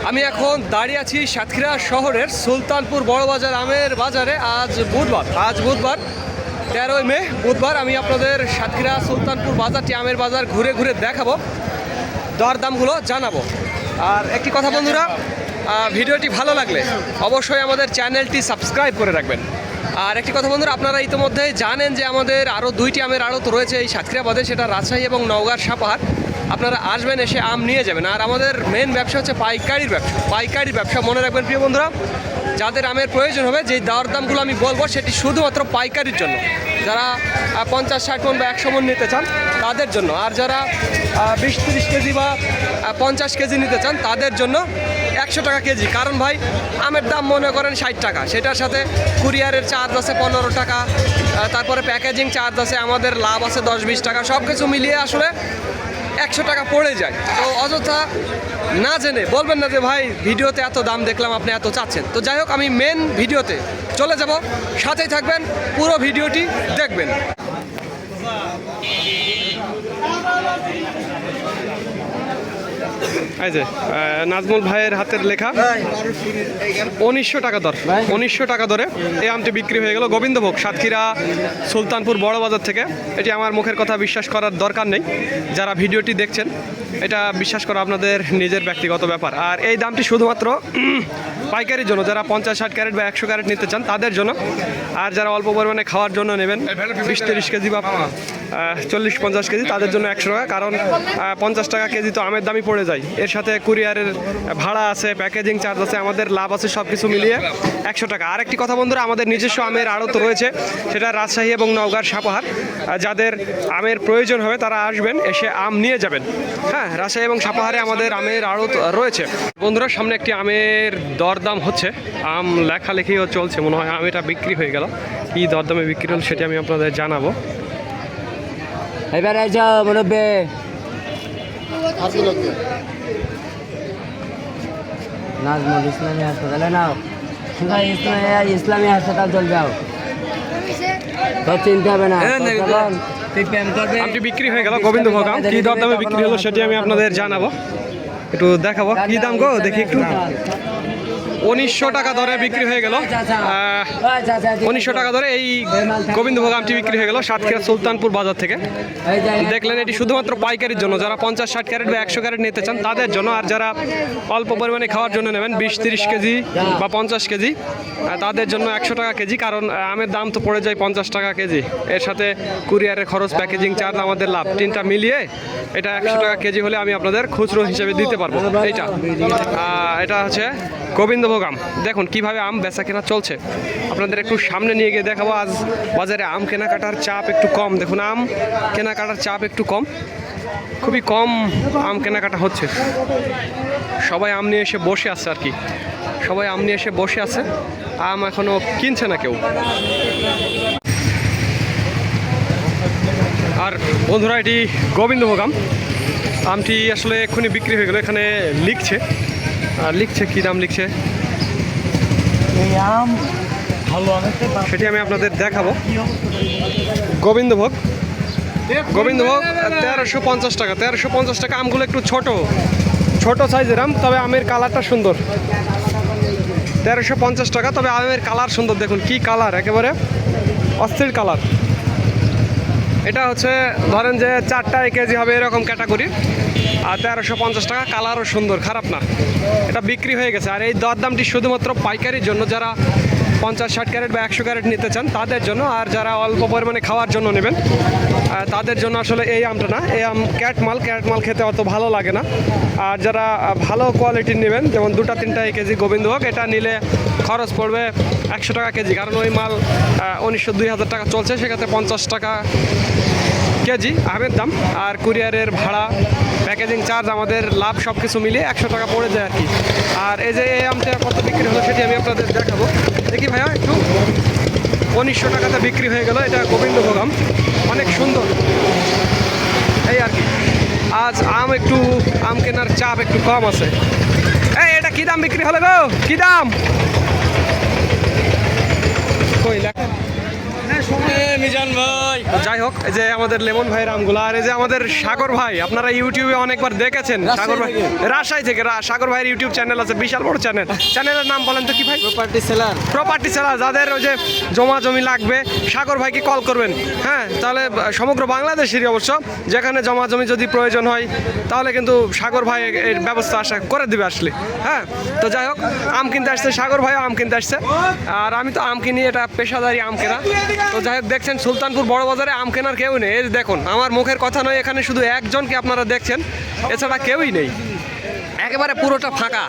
আমি এখন দাঁড়িয়ে আছি সাতক্ষীরা শহরের সুলতানপুর বড়বাজার আমের বাজারে। আজ বুধবার 13ই মে বুধবার। আমি আপনাদের সাতক্ষীরা সুলতানপুর বাজারটি আমের বাজার ঘুরে ঘুরে দেখাবো, দরদামগুলো জানাবো। আর একটি কথা বন্ধুরা, ভিডিওটি ভালো লাগলে অবশ্যই আমাদের চ্যানেলটি সাবস্ক্রাইব করে রাখবেন। আর একটি কথা বন্ধুরা, আপনারা ইতিমধ্যেই জানেন যে আমাদের আরও দুইটি আমের আড়ত রয়েছে এই সাতক্ষীরা বাজারে, সেটা রাজশাহী এবং নওগাঁর সাপাহার। আপনারা আসবেন, এসে আম নিয়ে যাবেন। আর আমাদের মেন ব্যবসা হচ্ছে পাইকারির ব্যবসা। মনে রাখবেন প্রিয় বন্ধুরা, যাদের আমের প্রয়োজন হবে, যেই দরদামগুলো আমি বলবো সেটি শুধুমাত্র পাইকারির জন্য। যারা 50-60 মণ বা 100 মণ নিতে চান তাদের জন্য, আর যারা 20-30 কেজি বা 50 কেজি নিতে চান তাদের জন্য 100 টাকা কেজি। কারণ ভাই, আমের দাম মনে করেন 60 টাকা, সেটার সাথে কুরিয়ারের চার্জ আছে 15 টাকা, তারপরে প্যাকেজিং চার্জ আছে, আমাদের লাভ আছে 10-20 টাকা। সব কিছু মিলিয়ে আসলে 100 টাকা পড়ে যায়। তো অযথা না জেনে বলবেন না যে ভাই ভিডিওতে এত দাম দেখলাম আপনি এত চাচ্ছেন। তো যাই হোক, আমি মেন ভিডিওতে চলে যাব, সাথেই থাকবেন, পুরো ভিডিওটি দেখবেন। এই যে নাজমুল ভাইয়ের হাতের লেখা 1900 টাকা দর, 1900 টাকা দরে এই আমটি বিক্রি হয়ে গেল গোবিন্দভোগ, সাতক্ষীরা সুলতানপুর বড় বাজার থেকে। এটি আমার মুখের কথা বিশ্বাস করার দরকার নেই, যারা ভিডিওটি দেখছেন এটা বিশ্বাস করা আপনাদের নিজের ব্যক্তিগত ব্যাপার। আর এই দামটি শুধুমাত্র পাইকারির জন্য, যারা 50-60 ক্যারেট বা 100 ক্যারেট নিতে চান তাদের জন্য। আর যারা অল্প পরিমাণে খাওয়ার জন্য নেবেন, 20-30 কেজি বা 40-50 কেজি, তাদের জন্য 100 টাকা। কারণ 50 টাকা কেজি তো আমের দামই পড়ে যায়, এর সাথে কুরিয়ারের ভাড়া আছে, প্যাকেজিং চার্জ আছে, আমাদের লাভ আছে, সব কিছু মিলিয়ে 100 টাকা। আর একটি কথা বন্ধুরা, আমাদের নিজস্ব আমের আড়ত রয়েছে, সেটা রাজশাহী এবং নওগাঁর সাপাহার। যাদের আমের প্রয়োজন হবে তারা আসবেন, এসে আম নিয়ে যাবেন। হ্যাঁ, রাজশাহী এবং সাপাহারে আমাদের আমের আড়ত রয়েছে। বন্ধুরা, সামনে একটি আমের দরদাম হচ্ছে, আম লেখালেখিও চলছে, মনে হয় আম এটা বিক্রি হয়ে গেল। কী দরদামে বিক্রি হল সেটি আমি আপনাদের জানাবো। এবারে যাও মুরব্বী, নাজমুল ইসলামী হাসপাতালে নাও, ইসলামী হাসপাতাল চল যাও, তো চিনতে হবে না। আমটি বিক্রি হয়ে গেল গোবিন্দভোগ আম। কী দরদামে বিক্রি হলো সেটি আমি আপনাদের জানাবো, একটু দেখাবো। কী দাম গো দেখি একটু। 1900 টাকা দরে বিক্রি হয়ে গেল, 1900 টাকা দরে এই গোবিন্দভোগ আমটি বিক্রি হয়ে গেল সাতক্ষীরা সুলতানপুর বাজার থেকে। দেখলেন, এটি শুধুমাত্র পাইকারির জন্য, যারা 50-60 ক্যারেট বা 100 ক্যারেট নিতে চান তাদের জন্য। আর যারা অল্প পরিমাণে খাওয়ার জন্য নেবেন, 20-30 কেজি বা 50 কেজি, তাদের জন্য 100 টাকা কেজি। কারণ আমের দাম তো পড়ে যায় 50 টাকা কেজি, এর সাথে কুরিয়ারের খরচ, প্যাকেজিং চার্জ, আমাদের লাভ, তিনটা মিলিয়ে এটা 100 টাকা কেজি হলে আমি আপনাদের খুচরো হিসেবে দিতে পারবো। এটা হচ্ছে গোবিন্দভোগ আম। দেখুন কিভাবে আম বেচা কেনা চলছে, আপনাদের একটু সামনে নিয়ে গিয়ে দেখাবো। আজ বাজারে আম কেনাকাটার চাপ একটু কম। দেখুন, আম কেনাকাটার চাপ একটু কম, খুবই কম আম কেনাকাটা হচ্ছে। সবাই আম নিয়ে এসে বসে আছে, আর কি সবাই আম নিয়ে এসে বসে আছে, আম এখনো কিনছে না কেউ। আর বন্ধুরা, এটি গোবিন্দভোগ আম। আমটি আসলে এক্ষুনি বিক্রি হয়ে গেল। এখানে লিখছে কী দাম লিখছে সেটি আমি আপনাদের দেখাবো। গোবিন্দভোগ 1350 টাকা, 1350 টাকা। আমগুলো একটু ছোট সাইজের আম, তবে আমের কালারটা সুন্দর। 1350 টাকা, তবে আমের কালার সুন্দর। দেখুন কি কালার, একেবারে অস্থির কালার। এটা হচ্ছে ধরেন যে 4 টাকা কেজি হবে এরকম ক্যাটাগরি। আর 1350 টাকা, কালারও সুন্দর, খারাপ না। এটা বিক্রি হয়ে গেছে। আর এই দরদামটি শুধুমাত্র পাইকারির জন্য, যারা 50-60 ক্যারেট বা 100 ক্যারেট নিতে চান তাদের জন্য। আর যারা অল্প পরিমাণে খাওয়ার জন্য নেবেন তাদের জন্য আসলে এই আমটা না। এই আম ক্যাট মাল খেতে অত ভালো লাগে না। আর যারা ভালো কোয়ালিটির নেবেন, যেমন 2-3 কেজি গোবিন্দভোগ, এটা নিলে খরচ পড়বে 100 টাকা কেজি। কারণ ওই মাল 1900-2000 টাকা চলছে, সেক্ষেত্রে 50 টাকা কেজি আমের দাম। আর কুরিয়ারের ভাড়া, প্যাকেজিং চার্জ, আমাদের লাভ, সব কিছু মিলিয়ে 100 টাকা পড়ে যায় আর কি। আর এই যে এই আমটা কত বিক্রি হলো সেটি আমি আপনাদের দেখাবো। দেখি ভাইয়া একটু, 1900 টাকাতে বিক্রি হয়ে গেল। এটা গোবিন্দভোগ আম, অনেক সুন্দর। এই আর কি, আজ আম কেনার চাপ একটু কম আছে। এটা কী দাম বিক্রি হলো গো, কী দাম কই লেখা? মিজান ভাই। তো যাই হোক, এই যে আমাদের লেমন ভাইয়ের আমগুলো, আর এই যে আমাদের সাগর ভাই, আপনারা ইউটিউবে অনেকবার দেখেছেন সাগর ভাই, রাজশাহী থেকে সাগর ভাইয়ের ইউটিউব চ্যানেল আছে, বিশাল বড় চ্যানেল। চ্যানেলের নাম বলেন তো কি ভাই? Property seller. Property seller. যাদের ওই যে জমা জমি লাগবে সাগর ভাইকে কল করবেন, হ্যাঁ, তাহলে সমগ্র বাংলাদেশেরই অবশ্য যেখানে জমা জমি যদি প্রয়োজন হয় তাহলে কিন্তু সাগর ভাই এর ব্যবস্থা আশা করে দিবে আসলে। হ্যাঁ, তো যাই হোক, আম কিনতে আসছে সাগর ভাইও আম কিনতে আসছে, আর আমি তো আম কিনি, এটা পেশাদারি আম কেনা। তো যাই হোক, দেখছেন সুলতানপুর বড় বাজারে আম কেনার কেউ নেই। এই যে দেখুন, আমার মুখের কথা নয়, এখানে শুধু একজনকে আপনারা দেখছেন, এছাড়া কেউই নেই। একেবারে পুরোটা ফাঁকা,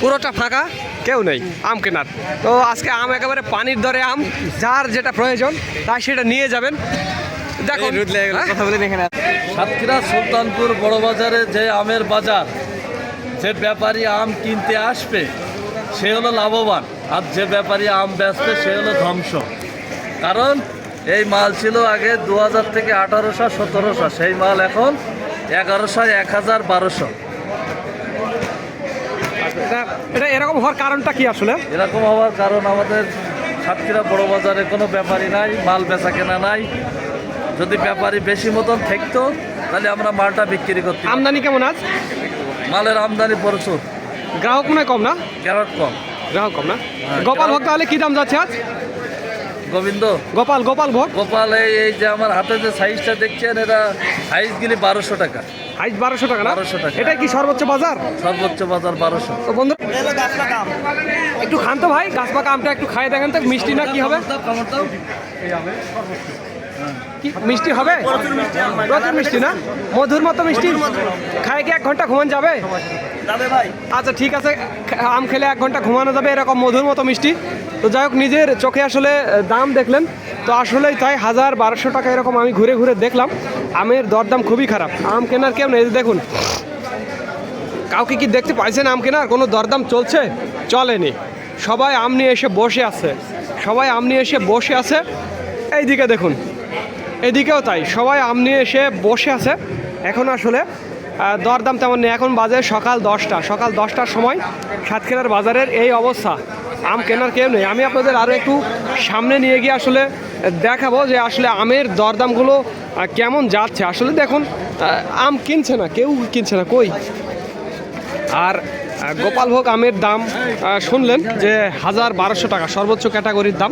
পুরোটা ফাঁকা, কেউ নেই আম কেনার। তো আজকে আম একেবারে পানির দরে আম, যার যেটা প্রয়োজন তাই সেটা নিয়ে যাবেন। দেখুন, হ্যাঁ? কথা বলে দেখেন। সাতক্ষীরা সুলতানপুর বড় বাজারে যে আমের বাজার, যে ব্যাপারী আম কিনতে আসবে সে হলো লাভবান, আর যে ব্যাপারী আম বেচবে সে হলো ধ্বংস। কারণ এই মাল ছিল আগে 2000 থেকে 1800 1700, সেই মাল এখন 1100 1000 1200। এটা এরকম হওয়ার কারণটা কি আসলে? এরকম হওয়ার কারণ আমাদের সাতক্ষীরা বড় বাজারে কোনো ব্যাপারী নাই, মাল বেচা কেনা নাই। যদি ব্যাপারী বেশি মতন থাকতো তাহলে আমরা মালটা বিক্রি করতাম। আমদানি কেমন আজ? মালের আমদানি প্রচুর, গ্রাহক মনে হয় কম না? গ্যারট কম। গ্রাহক কম না? গোপাল ভোগ তাহলে কি দাম যাচ্ছে আজ? গোবিন্দ গোপাল ভোগ গোপাল এই যে আমার হাতে যে সাইজটা দেখছেন, এটা সাইজ গেলে 1200 টাকা। হাইস 1200 টাকা না? 1200 টাকা। এটাই কি সর্বোচ্চ বাজার? সর্বোচ্চ বাজার 1200। তো বন্ধু একটু খান তো ভাই, গাছ পাকা আমটা একটু খাই দেখেন তো, মিষ্টি না কি হবে? কি মিষ্টি হবে? প্রচুর মিষ্টি না? মধুর মতো মিষ্টি। খায় কি 1 ঘন্টা ঘুমান যাবে? আচ্ছা ঠিক আছে, আম খেলে 1 ঘন্টা ঘুমানো যাবে, এরকম মধুর মতো মিষ্টি। তো যাই হোক, নিজের চোখে আসলে দাম দেখলেন তো আসলেই তাই, 1000-1200 টাকা এরকম আমি ঘুরে ঘুরে দেখলাম। আমের দরদাম খুবই খারাপ, আম কেনার কেউ নেই। দেখুন, কাউকে কি দেখতে পাইছেন আম কেনার? কোনো দরদাম চলছে? চলেনি। সবাই আম নিয়ে এসে বসে আছে, সবাই আম নিয়ে এসে বসে আছে। এইদিকে দেখুন, এদিকেও তাই, সবাই আম নিয়ে এসে বসে আছে। এখন আসলে দরদাম তেমন নেই। এখন বাজে সকাল 10টা, সকাল 10টার সময় সাতক্ষীরার বাজারের এই অবস্থা, আম কেনার কেউ নেই। আমি আপনাদের আরও একটু সামনে নিয়ে গিয়ে আসলে দেখাবো যে আসলে আমের দরদামগুলো কেমন যাচ্ছে। আসলে দেখুন, আম কিনছে না, কেউ কিনছে না, কই। আর গোপালভোগ আমের দাম শুনলেন যে 1000-1200 টাকা, সর্বোচ্চ ক্যাটাগরির দাম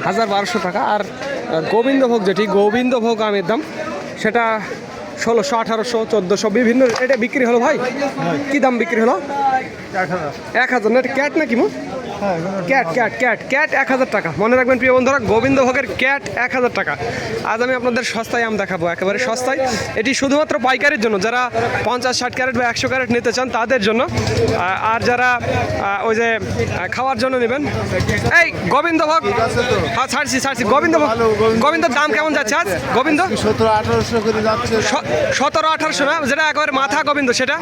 1000-1200 টাকা। আর গোবিন্দভোগ, যেটি গোবিন্দভোগ আমের দাম, সেটা 1600, 1800, 1400 বিভিন্ন এটা বিক্রি হলো। ভাই কি দাম বিক্রি হলো? 1000 না? এটা ক্যাট নাকি? ক্যাট 1000 টাকা। মনে রাখবেন প্রিয় বন্ধুরা, গোবিন্দভোগের ক্যাট 1000 টাকা। আজ আমি আপনাদের সস্তায় আম দেখাবো, একেবারে সস্তায়। এটি শুধুমাত্র পাইকারির জন্য, যারা 50-60 ক্যারেট বা 100 ক্যারেট নিতে চান তাদের জন্য। আর যারা ওই যে খাওয়ার জন্য নেবেন, এই গোবিন্দভোগ, হ্যাঁ ছাড়ছি। গোবিন্দর দাম কেমন যাচ্ছে আজ? গোবিন্দ 1700-1800 করে যাচ্ছে। 1700-1800 না? যেটা একেবারে মাথা গোবিন্দ সেটা